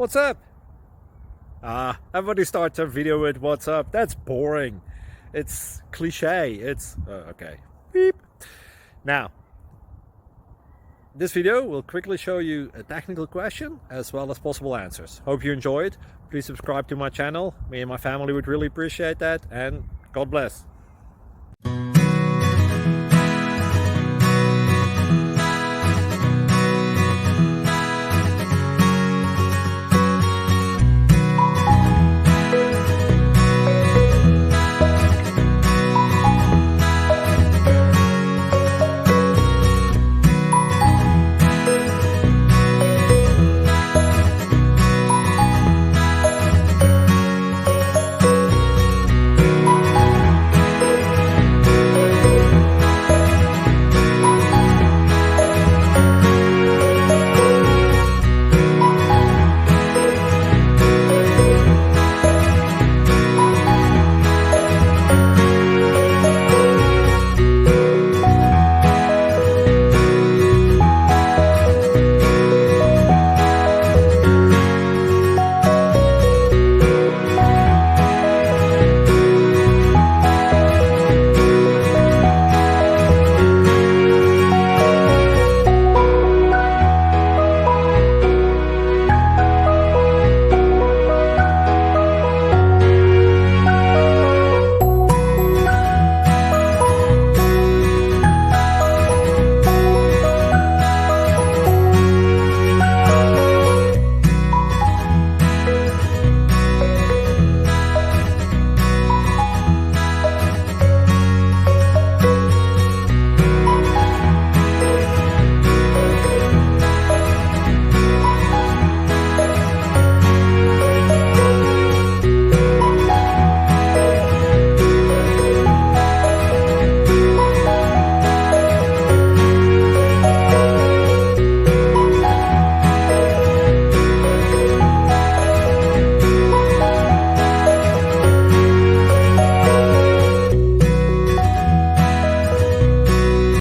What's up? Everybody starts a video with what's up. That's boring. It's cliche. It's okay. Beep. Now, this video will quickly show you a technical question as well as possible answers. Hope you enjoyed. Please subscribe to my channel. Me and my family would really appreciate that, and God bless.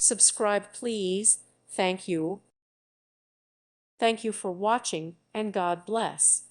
Subscribe, please. Thank you. Thank you for watching, and God bless.